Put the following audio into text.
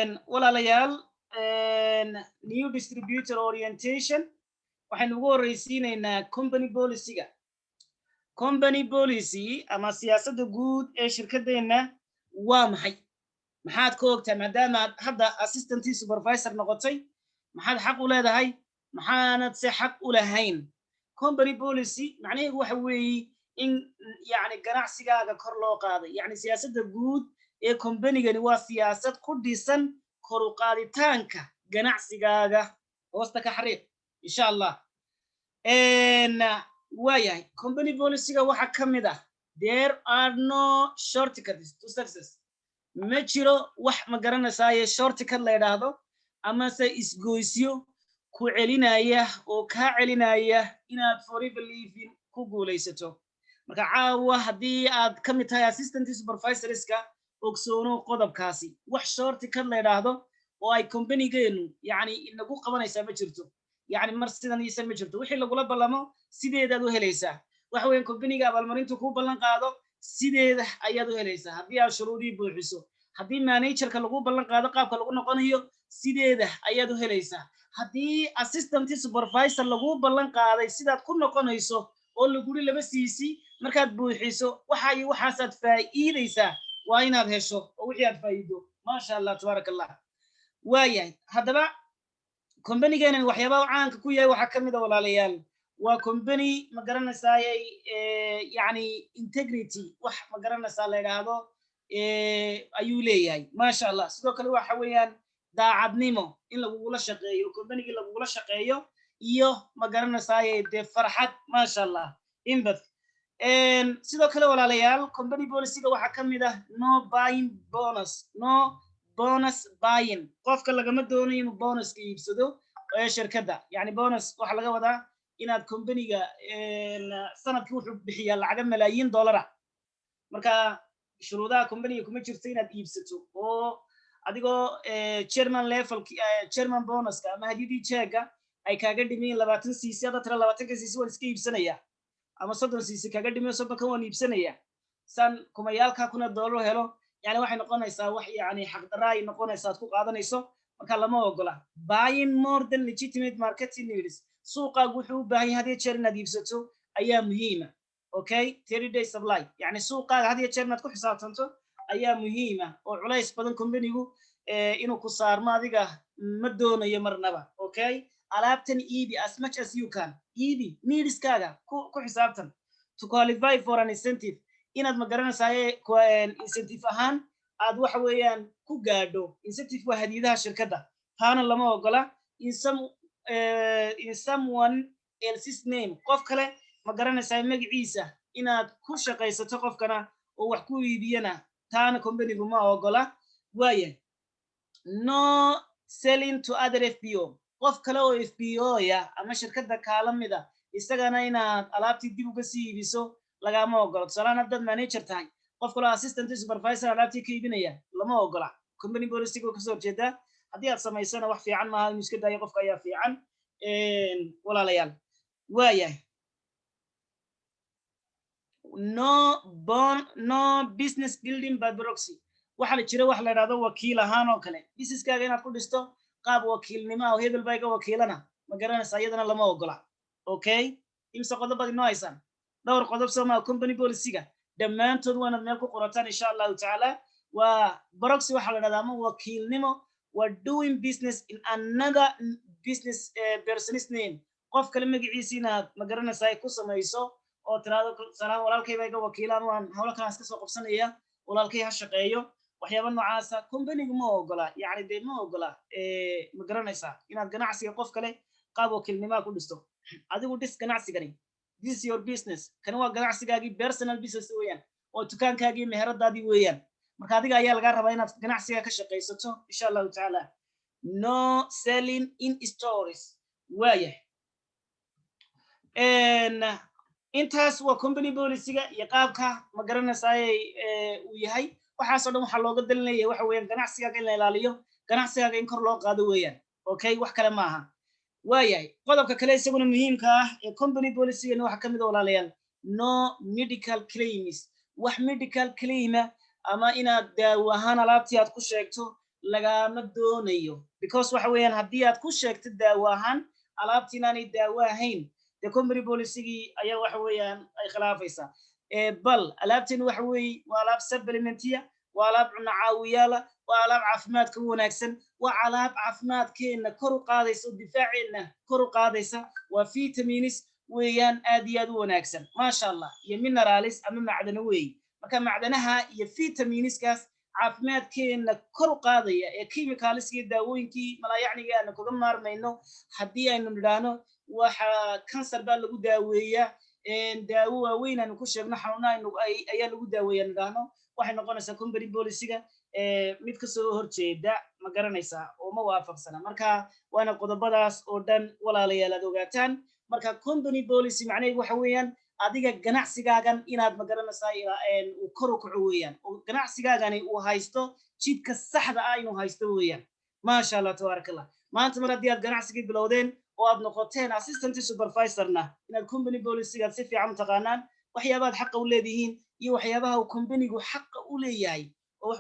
walaalayaal new distributor orientation waxaynu ugu horreysiinaynaa company policy ama siyaasadda guud ee shirkadeenna waa maxaad ka ogtahay maadaama aad hadda assistant supervisor noqotay maxaad xaq u leedahay maxaanad se xaq u lahayn company policy macnaheedu waxa weeye in yani ganacsigaaga kor loo qaaday yani siyaasadda guud ee companygani waa siyaasad ku dhisan kor u qaaditaanka ganacsigaaga hoosta ka xariiq insha allah waayahay company policyga waxaa ka mid ah there are no shortcuts to success ma jiro wax ma garanaysaye shortcut la yidhaahdo amase isgoysyo ku celinaya oo kaa celinaya inaad forever living ku guulaysato marka caawa haddii aad ka mid tahay assistant supervisorska ogsoono qodobkaasi wax shortcut la yidhaahdo oo ay companygeenu yani inagu qabanaysaa ma jirto yani mar sidan iisan ma jirto wixii lagula ballamo sideedaad u helaysaa waxa weeyaan companyga abaalmarintu kuu ballan qaado sideeda ayaad u helaysaa haddii aad shuruudii buuxiso haddii managerka lagu ballan qaado qaabka lagu noqonayo sideeda ayaad u helaysaa haddii assistant supervisor lagu ballan qaaday sidaad ku noqonayso oo laguri laba siisi markaad buuxiso waxa iyo waxaasaad faa'iidaysaa waa inaad hesho oo wixii aad faa'iido maasha allah tabaaraka allah waayahay haddaba companygeenan waxyaabaha caanka ku yahay waxaa ka mid a walaalayaal waa company ma garanaysaayay yani integrity wax ma garanaysaa la yidhaahdo ayuu leeyahay maasha allah sidoo kale waxa weeyaan daacadnimo in lagugula shaqeeyo companygii lagugula shaqeeyo iyo ma garanaysaayay dee farxad maasha allah inbad sidoo kale walaalayaal company policyga waxaa ka mid ah no buying bonus buying qofka lagama doonayo inuu bonuska iibsado ee shirkadda yani bonus waxaa laga wadaa inaad companyga sanadkii wuxuu bixiyaa lacaga malaayiin dollara marka shuruudaha companyga kuma jirto inaad iibsato oo adigoo chairman bonuska ama hadiyadii jeega ay kaaga dhimiin 20 cc hadda tira 20 cc waan iska iibsanaya ama 30 cc kaaga dhimiin 30 waan iibsanaya san kumayaalka kuna dollar helo yani waxay noqonaysaa wax yani xaq darra ay noqonaysaa aad ku qaadanayso marka lama ogola buying more than legitimate marketing needs suuqaagu wuxuu u baahan yahay hadii jeer inaad iibsato ayaa muhiima okay 30 days supply yani suuqaaga hadii jeer inaad ku xisaabtanto ayaa muhiima oo culays badan companygu inuu ku saarmo adiga ma doonayo marnaba okay alaabtan iibi as much as you can iibi needskaaga ku xisaabtan to qualify for an incentive inaad ma garanaysaay incentive ahaan aad waxa weeyaan ku gaadho incentive waa hadiyadaha shirkadda taana lama ogola in someone else's name qof kale ma garanaysaay magaciisa inaad ku shaqaysato qofkana oo wax ku iibiyana taana companygu ma ogola waaye no selling to other FPO qof kale oo FPO ya ama shirkadda kaala mida isagana inaad alaabtii dib uga sii iibiso lagama ogola tusaalahaan haddaad manager tahay qof kale assistant supervisor alaabtii ka iibinaya lama ogola company policyga kasoo horjeedaa haddii aad samaysana wax fiican maaha inuu iska daayo qofka ayaa fiican walaalayaal waayahay no business building by proxy waxaa la jira wax la yidhahdo wakiil ahaan oo kale businesskaaga inaad ku dhisto qaab wakiilnimo oo hebel baa iga wakiilana ma garanaysa iyadana lama ogola okay imse qodobad inoo haysaan dhowr qodob soomaa company policyga dhammaantood waanaad meel ku qorataan insha allahu tacaala waa proxy waxaa la dhahdaa ama wakiilnimo waa doing business in another business person's name qof kale magaciisa inaad ma garanaysaa ku samayso oo tiraado salaam walaalkay baa iga wakiilaan waan hawlo kalaas ka soo qabsanaya walaalkay ha shaqeeyo waxyaaba noocaasa companygu ma ogola yani dee ma ogola ma garanaysaa inaad ganacsiga qof kale qaab wakiilnimaa ku dhisto adigu dhis ganacsigani this is your business kana waa ganacsigaagii personal business weeyaan oo dukaankaagii meheradaadii weeyaan marka adiga ayaa laga rabaa inaad ganacsiga ka shaqaysato insha allahu tacaala no selling in stores waayahay intaas waa company policyga iyo qaabka ma garanaysaay uu yahay waxaasoo dhan waxaa looga dalinaya waxa weeyaan ganacsigaaga in la ilaaliyo ganacsigaaga in kor loo qaado weeyaan okay wax kale maaha waayahay qodobka kale isaguna muhiimka ah ee company policyga waxa ka mid ah walaalayaal no medical claims wax medical claim ama inaad daawo ahaan alaabtii aad ku sheegto lagama doonayo because waxa weeyaan haddii aad ku sheegto daawo ahaan alaabtii inaanay daawo ahayn dee company policy-gii ayaa waxa weeyaan ay khilaafaysaa bal alaabteen waxa weeye waa alaab supplementiya waa alaab cunno caawiyaala waa alaab caafimaadka u wanaagsan waa alaab caafimaadkeenna kor u qaadaysa oo difaaceenna kor u qaadaysa waa vitamins weeyaan aad iyo aad u wanaagsan maasha allah iyo minerals ama macdano weeye marka macdanaha iyo vitaminskaas caafimaadkeenna kor u qaadaya ee chemicalskii daawooyinkii malaayacniga aan kaga maarmayno haddii aynu nidhaahno waxa kansar baa lagu daaweeyaa daawo waaweyn aanu ku sheegno xanuunaha ayaa lagu daaweeyaa nidhaahno waxay noqonaysaa company policy-ga mid ka soo horjeeda ma garanaysaa oo ma waafaqsana marka waana qodobadaas oo dhan walaalayaal aad ogaataan marka company policy macnaheedu waxa weeyaan adiga ganacsigaagan inaad ma garanaysaa uu kor u kaco weeyaan oo ganacsigaagani uu haysto jidka saxda ah inuu haysto weeyaan maasha allah tabaaraka allah maanta mar haddii aad ganacsigii bilowdeen oo aad noqoteen assistant supervisorna inaad company policy-gaad si fiican u taqaanaan waxyaabaad xaqa u leedihiin iyo waxyaabaha uu company-gu xaqa u leeyahay